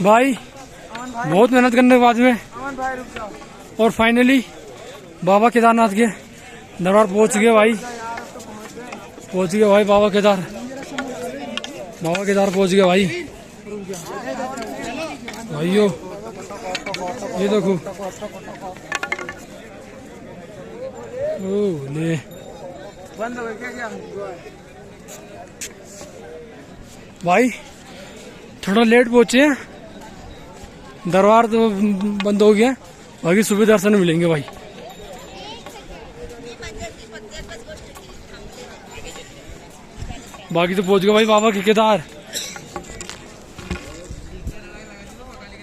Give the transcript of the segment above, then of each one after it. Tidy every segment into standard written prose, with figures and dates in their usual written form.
भाई बहुत मेहनत करने के बाद में और फाइनली बाबा केदारनाथ के दरबार पहुंच गए भाई। पहुंच गए भाई बाबा केदार पहुंच गए भाई। भाइयों ये देखो ले बंद हो गया भाई, थोड़ा लेट पहुंचे हैं, दरबार तो बंद हो गया, बाकी सुबह दर्शन मिलेंगे भाई। बाकी तो पहुंच गए भाई बाबा के केदार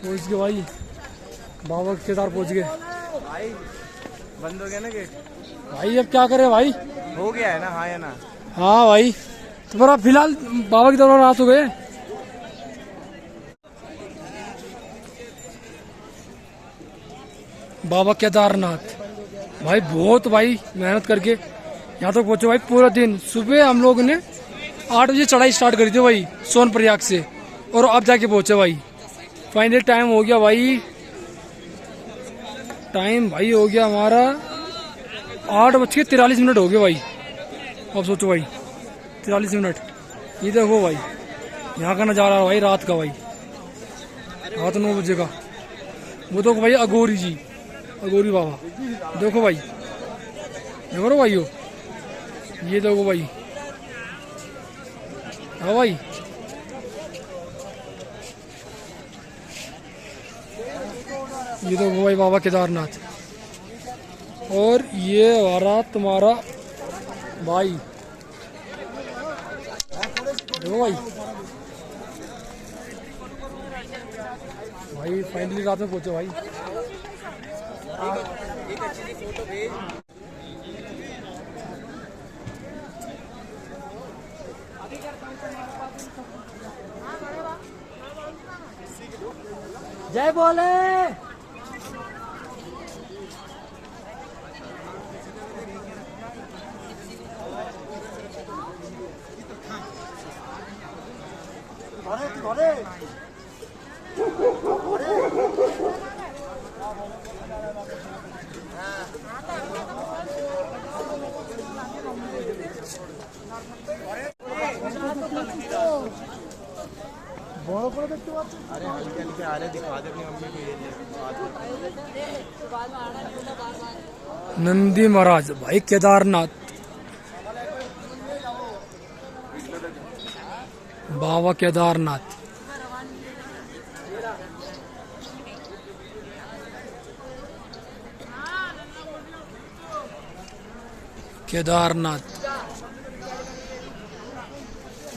पहुंच गए भाई, बाबा के केदार पहुंच गए भाई। बंद हो गया ना गेट भाई, अब क्या करें भाई, हो गया है ना। हाँ या ना? हाँ भाई, तो पर फिलहाल बाबा के दरबार रात हो गए। बाबा केदारनाथ भाई बहुत भाई मेहनत करके यहाँ तक पहुंचे भाई। पूरा दिन सुबह हम लोग ने 8 बजे चढ़ाई स्टार्ट करी थी भाई सोनप्रयाग से, और अब जाके पहुंचे भाई। फाइनली टाइम हो गया भाई, टाइम भाई हो गया हमारा 8:43 हो गए भाई। अब सोचो भाई 43 मिनट। ये देखो भाई यहाँ का नजारा भाई रात का भाई, रात 9 बजे का। वो तो भाई अघोरी जी, अघोरी बाबा देखो भाई, देखो रो भाई, ये देखो भाई। हाँ भाई ये देखो भाई बाबा केदारनाथ, और ये हमारा तुम्हारा भाई, देखो भाई। भाई फाइनली रात में पहुंचे भाई। एक अच्छी सी फोटो भेज। जय बोले। अरे हल्के हल्के आ रहे, दिखा दे अपनी मम्मी को। ये नंदी महाराज भाई केदारनाथ, बाबा केदारनाथ। केदारनाथ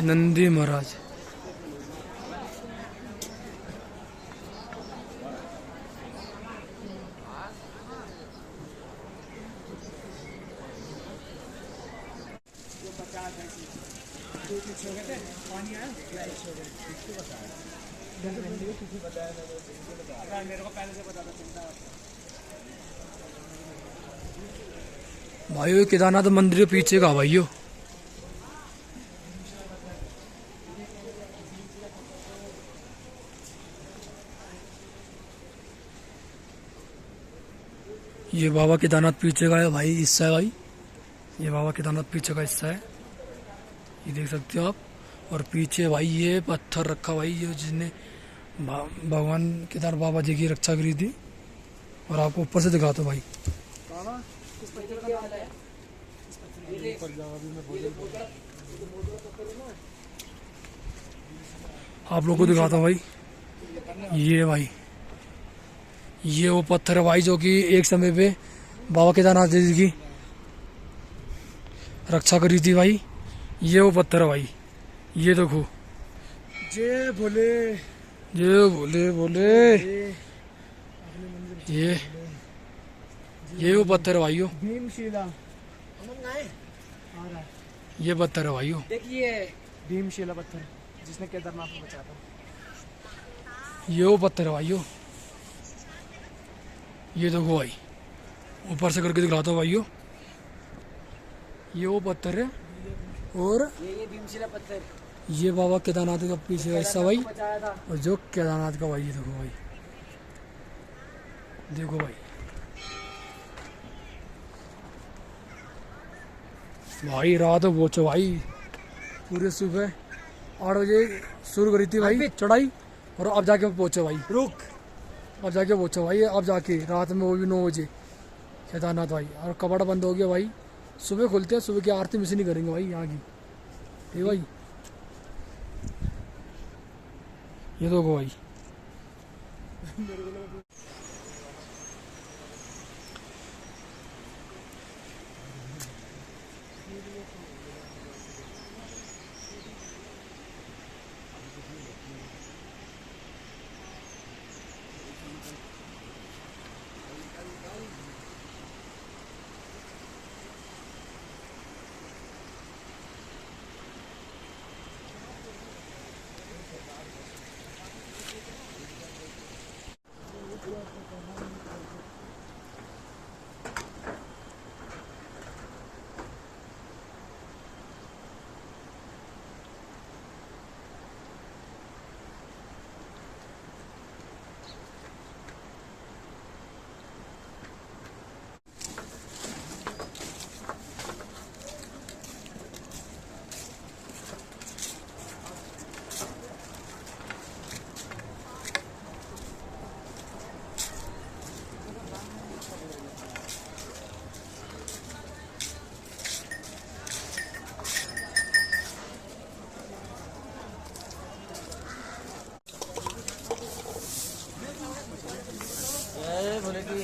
नंदी महाराज। भाइयों केदारनाथ मंदिर के पीछे का भाइयों। ये बाबा केदारनाथ पीछे का है भाई, हिस्सा है भाई। ये बाबा केदारनाथ पीछे का हिस्सा है, ये देख सकते हो आप। और पीछे भाई ये पत्थर रखा भाई, ये जिसने भगवान केदार बाबा जी की रक्षा करी थी। और आपको ऊपर से दिखाता हूँ भाई। आप लोगों को दिखाता हूँ भाई, ये भाई ये वो पत्थर है भाई जो कि एक समय पे बाबा केदारनाथ जी की रक्षा करी थी भाई। ये वो पत्थर है भाई, ये देखो। जय भोले। ये बोले बोले ये वो पत्थर है भाइयों, भीमशिला। ये पत्थर है भाइयों। देखिए भीमशिला पत्थर जिसने केदारनाथ को बचाया था। ये वो पत्थर है भाइयों, ये देखो भाई, ऊपर से करके दिखलाता हूँ भाइयों। ये वो पत्थर है और ये भीमशिला पत्थर ये बाबा केदारनाथ का पीछे का हिस्सा भाई। बचाया था। और जो केदारनाथ का भाई, ये देखो भाई, देखो भाई। भाई रात में पहुंचो भाई, पूरे सुबह 8 बजे शुरू करी थी भाई चढ़ाई। और अब जाके पहुंचो भाई, रुक। अब जाके पहुंचो भाई, अब जाके रात में, वो भी 9 बजे केदारनाथ भाई। और कबाड़ बंद हो गया भाई, सुबह खुलते हैं, सुबह की आरती मिस नहीं करेंगे भाई यहाँ की, ठीक भाई। ये देखो भाई, जय भोले की।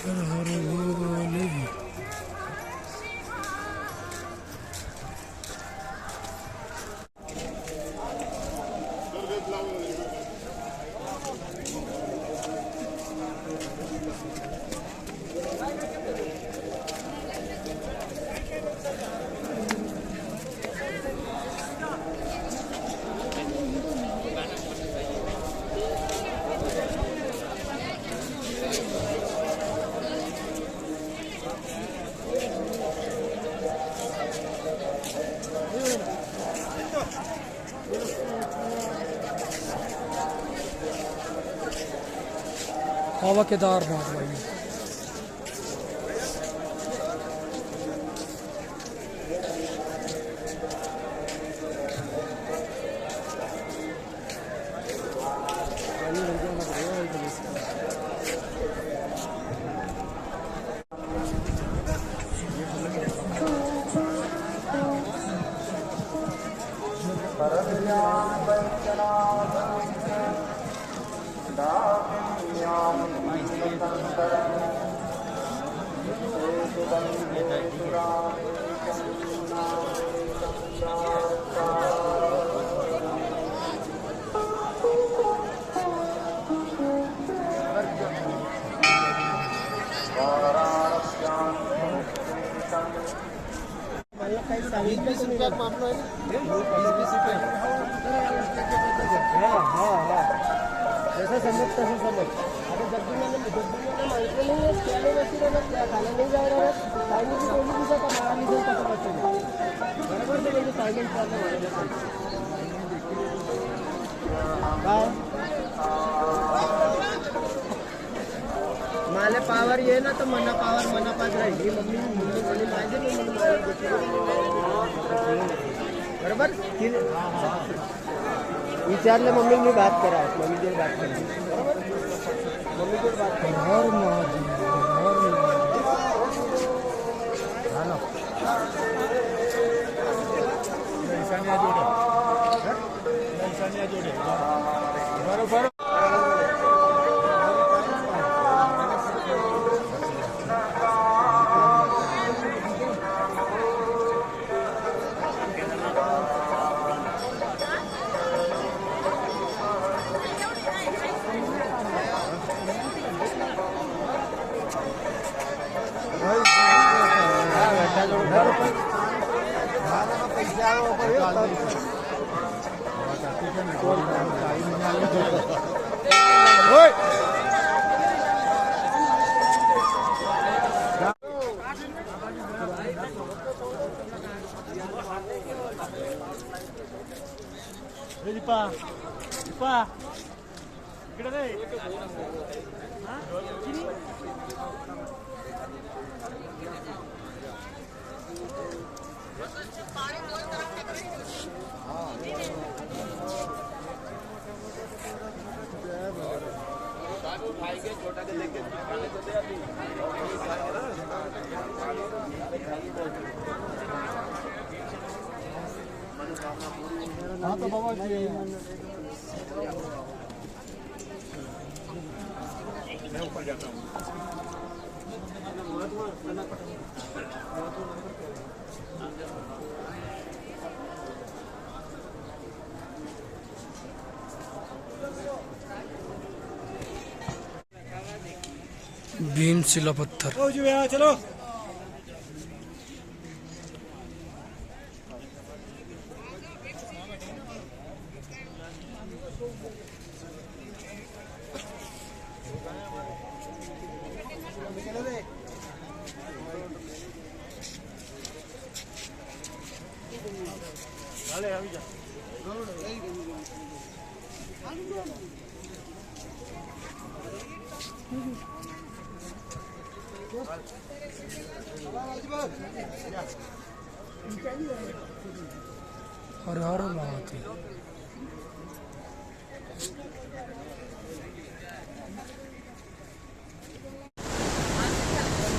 हर हर भोले। बाबा केदारनाथ भाई। जैसा समझ तैसा समझ। अरे जब भी मैंने मांगते नहीं है क्या लेना फिर है ना क्या खाना नहीं जा रहा है टाइम की कोई भी का हमारा नहीं देता समझते बराबर से मुझे साइलेंट करना हमारे माले पावर ये ना तो मना पावर मना पास रहेगी मम्मी मम्मी पाहिजे बराबर विचारले मम्मी मी बात करा मम्मी जी बात करा बराबर मम्मी जी बात करा हर महादेव हेलो जोड़े बरोबर हाँ तो बाबा मैं ऊपर जाता हूँ भीमशिला पत्थर। चलो हर हर महादेव।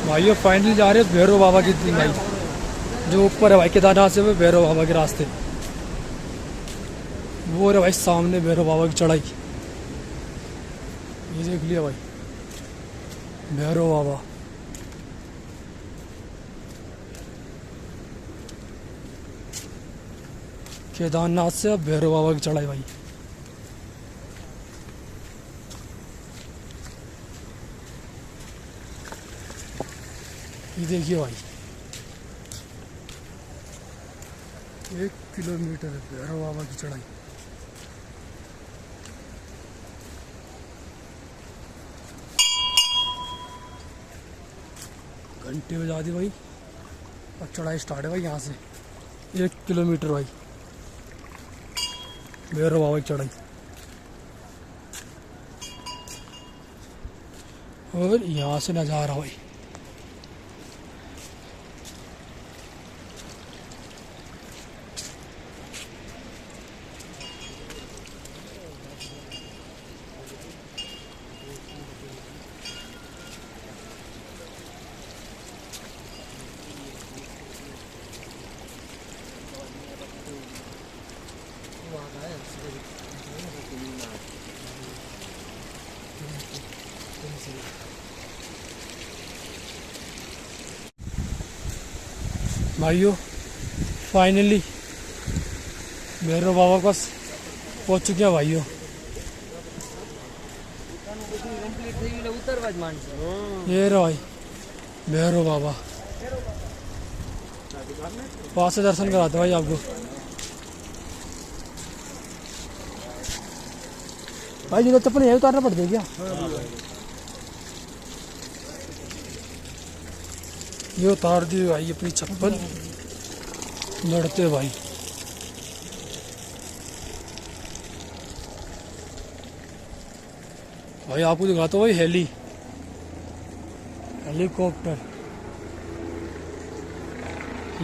भाइयों फाइनली जा रहे हैं भैरव बाबा की भाई जो ऊपर है भाई केदारनाथ से, वो भैरव बाबा के रास्ते वो रहा भाई सामने भैरव बाबा की चढ़ाई। ये देख लिया भाई भैरव बाबा। केदारनाथ से अब भैरव बाबा की चढ़ाई भाई। ये देखिए भाई 1 किलोमीटर है भैरव बाबा की चढ़ाई। घंटे बजा दी भाई और चढ़ाई स्टार्ट है भाई यहाँ से 1 किलोमीटर भाई भैरव बाबा की चढ़ाई। और यहाँ से नज़ारा भाई। भाइयों फाइनली भैरव बाबा के पास पहुंच चुके हैं भाइयों। ये रहा भाई भैरव बाबा, पास से दर्शन कराते भाई आपको। भाई जिन्हें चप्पल यही उतारना पड़ता है क्या? ये उतार दी भाई अपनी चप्पल, लड़ते भाई। भाई आपको दिखाता हूँ भाई हेलीकॉप्टर।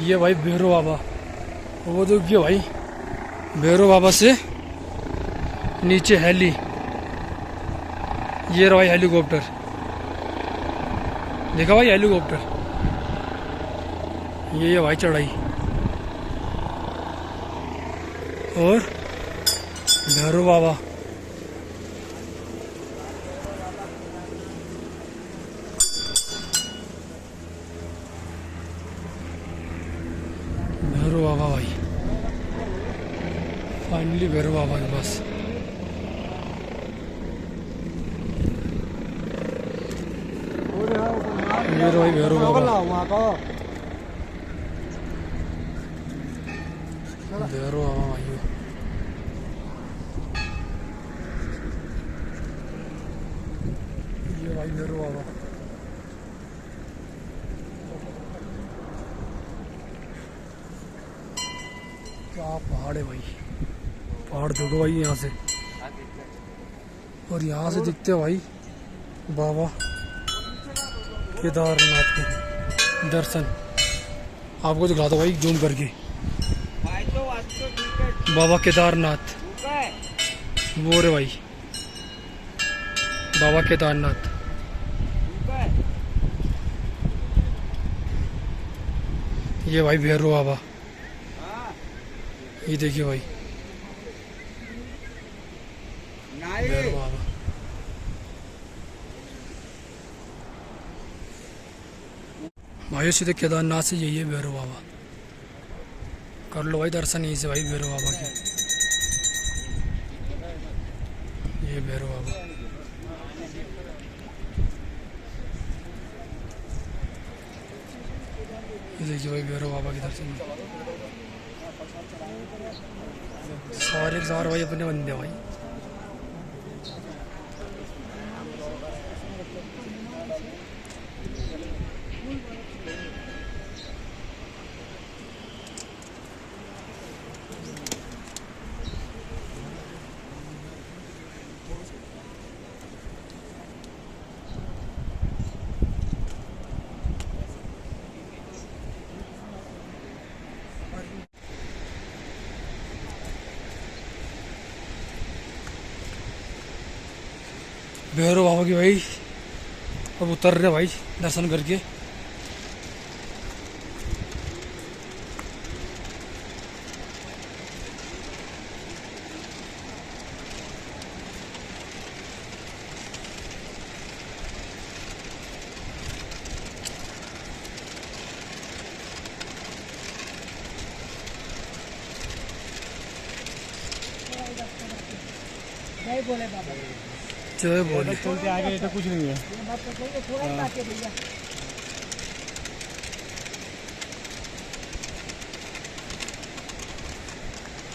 ये भाई भैरव बाबा, वो देखिए भाई भैरव बाबा से नीचे हेली। ये रहा भाई हेलीकॉप्टर, देखा भाई हेलीकॉप्टर। ये भाई चढ़ाई और भैरव बाबा। भैरव बाबा भाई फाइनली भैरव बाबा के पास। ये भाई भैरव बाबा, भैरव बाबा भाइयों। ये भाई भैरव बाबा, क्या पहाड़ है भाई। पहाड़ देखो भाई यहाँ से, और यहाँ से दिखते हैं भाई बाबा केदारनाथ के दर्शन। आपको दिखाता हूँ भाई जूम करके। बाबा केदारनाथ, वो रे भाई बाबा केदारनाथ। ये भाई भैरव बाबा, ये देखिए भाई भैरव बाबा। भाई सीधे केदारनाथ से यही है भैरव बाबा। कर लो भाई दर्शन यहीं से भाई भैरव बाबा के। ये भैरव बाबा, ये देखिए भाई भैरव बाबा के दर्शन। सारे के सारे भाई अपने बंदे भाई। भैरव बाबा की भाई अब उतर रहे भाई दर्शन करके। जय बोले बाबा, जय बोले। चलते आगे तो कुछ नहीं है। थोड़ा काटे भैया।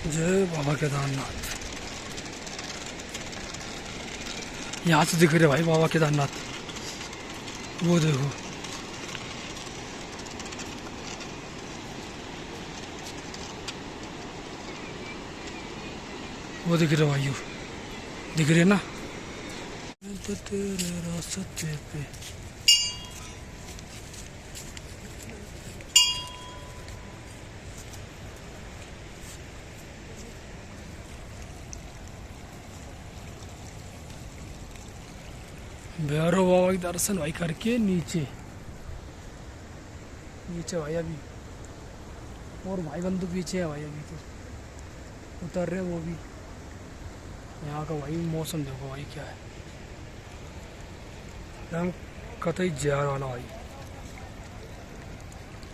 जय बाबा केदारनाथ। यहाँ से दिख रहे भाई बाबा केदारनाथ, वो देखो। वो दिख रहे भाइयों, दिख रहे ना। तेरे रास्ते पे। भैरव बाबा के दर्शन भाई करके नीचे भाई अभी, और भाई बंदूक पीछे है भाई, अभी तो उतर रहे वो भी। यहाँ का भाई मौसम देखो भाई क्या है, एकदम कतई जार वाला भाई,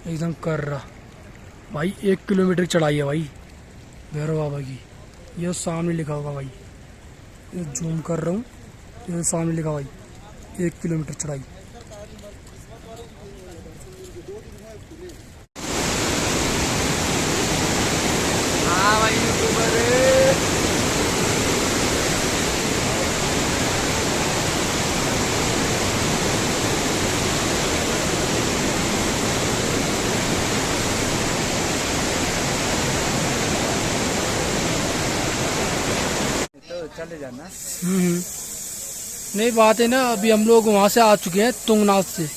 एकदम कर रहा भाई। 1 किलोमीटर चढ़ाई है भाई भैरव बाबा की। ये सामने लिखा होगा भाई, ये जूम कर रहा हूँ, ये सामने लिखा भाई 1 किलोमीटर चढ़ाई। हाँ भाई यूट्यूबर तो चले जाना। नहीं बात है ना, अभी हम लोग वहाँ से आ चुके हैं तुंगनाथ से,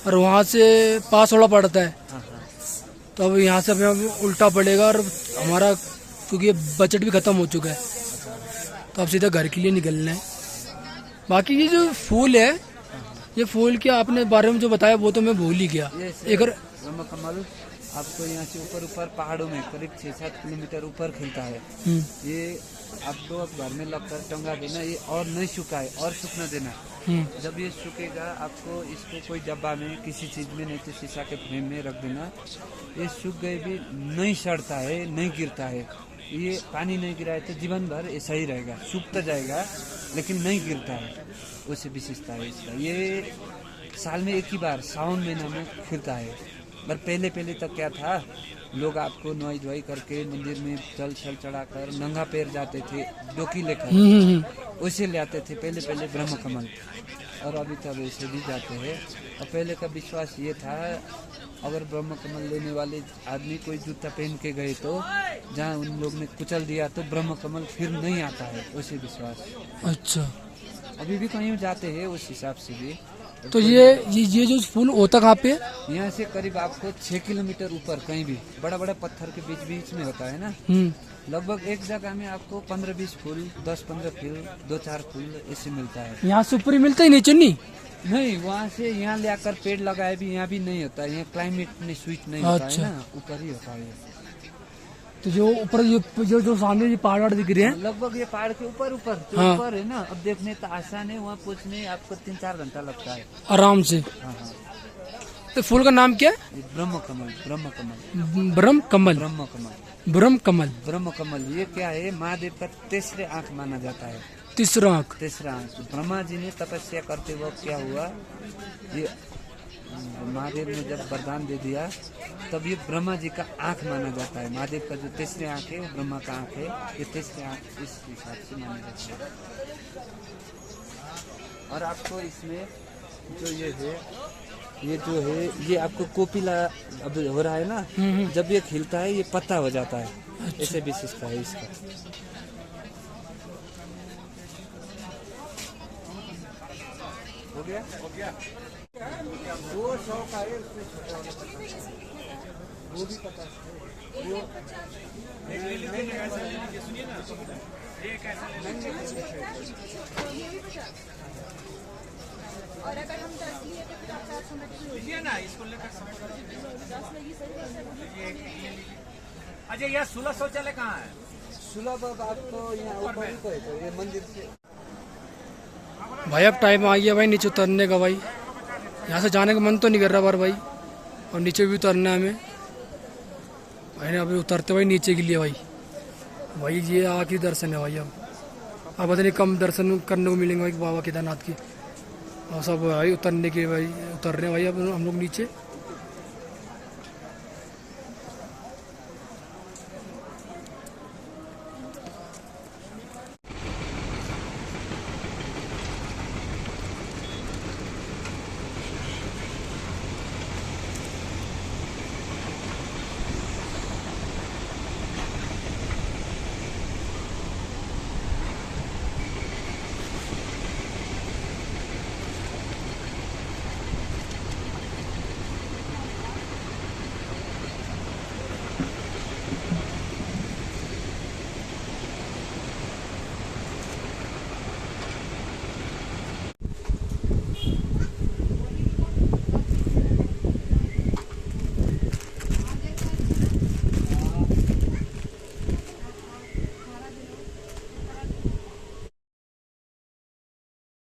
और वहाँ से पास थोड़ा पड़ता है, तो अब यहाँ से हमें उल्टा पड़ेगा, और हमारा क्योंकि ये बजट भी खत्म हो चुका है, तो अब सीधा घर के लिए निकलना है। बाकी ये जो फूल है, ये फूल के आपने बारे में जो बताया वो तो मैं भूल ही गया। एक ब्रह्मकमल आपको यहाँ से ऊपर पहाड़ों में करीब 6-7 किलोमीटर ऊपर खिलता है। ये आपको अब घर में लगकर टंगा देना, ये और नहीं सूखा है, और सूखना देना। जब ये सूखेगा आपको इसको कोई डब्बा में किसी चीज में, नहीं तो शीशा के फ्रेम में रख देना। ये सूख गए भी नहीं सड़ता है, नहीं गिरता है। ये पानी नहीं गिरा है तो जीवन भर ऐसा ही रहेगा, सूखता जाएगा लेकिन नहीं गिरता है। उसे विशेषता है इसका। ये साल में एक ही बार सावन महीना में खिलता है। पर पहले तक क्या था, लोग आपको नोई धोई करके मंदिर में जल छल चढ़ाकर नंगा पैर जाते थे, डोकी लेकर उसे ले आते थे पहले ब्रह्मकमल, और अभी तब ऐसे भी जाते हैं। और पहले का विश्वास ये था, अगर ब्रह्मकमल लेने वाले आदमी कोई जूता पहन के गए तो जहाँ उन लोग ने कुचल दिया तो ब्रह्मकमल फिर नहीं आता है, उसे विश्वास। अच्छा, अभी भी कहीं जाते हैं उस हिसाब से भी। तो ये जो फूल होता कहाँ पे? यहाँ से करीब आपको 6 किलोमीटर ऊपर कहीं भी बड़ा पत्थर के बीच में होता है ना, लगभग एक जगह में आपको 15-20 फूल, 10-15 फूल, 2-4 फूल ऐसे मिलता है। यहाँ से ऊपर ही मिलता है, नीचे नहीं, वहाँ से यहाँ ले आकर पेड़ लगाए भी यहाँ भी नहीं होता है। यहाँ क्लाइमेट में स्विच नहीं होता है ना, ऊपर ही होता है। तो जो ऊपर जो सामने ये पहाड़ दिख रहे हैं, लगभग ये पहाड़ के ऊपर ऊपर है ना। अब देखने तो आसान है, वहाँ पहुँचने आपको 3-4 घंटा लगता है आराम से। हाँ। तो फूल का नाम क्या है? ब्रह्मकमल। ये क्या है, महादेव का तीसरे आँख माना जाता है। तीसरा आँख। ब्रह्मा जी ने तपस्या करते वक्त क्या हुआ, ये महादेव ने जब वरदान दे दिया तब ये ब्रह्मा जी का आँख माना जाता है। महादेव का जो तीसरे आँख है ब्रह्मा का आँख है, ये तीसरे आँख इस हिसाब से माना जाता है। और आपको इसमें जो ये आपको कोपिला अब हो रहा है ना, जब ये खिलता है ये पत्ता हो जाता है। अच्छा। ऐसे विशेषता है इसका। हो गया। वो 100 का है, उसमें छोटा वाला 50 वो भी 50 वो सुनिए ना, ये कैसा और अगर हम 10 लिए तो फिर आप 400 में ना, इसको लेकर 10 लगी सही। अच्छा, यह सुलभ शौचालय कहाँ है? सुलभ आपको यहाँ ऊपर ही तो ये मंदिर से। भाई अब टाइम आ गया भाई नीचे उतरने का। भाई यहाँ से जाने का मन तो नहीं कर रहा बार भाई, और नीचे भी उतरना है हमें भाई ने। अभी उतरते भाई नीचे के लिए भाई ये आखिरी दर्शन है भाई। अब पता नहीं कम दर्शन करने को मिलेंगे भाई बाबा केदारनाथ की। और सब भाई उतरने के भाई उतर रहे हैं भाई अब हम लोग नीचे।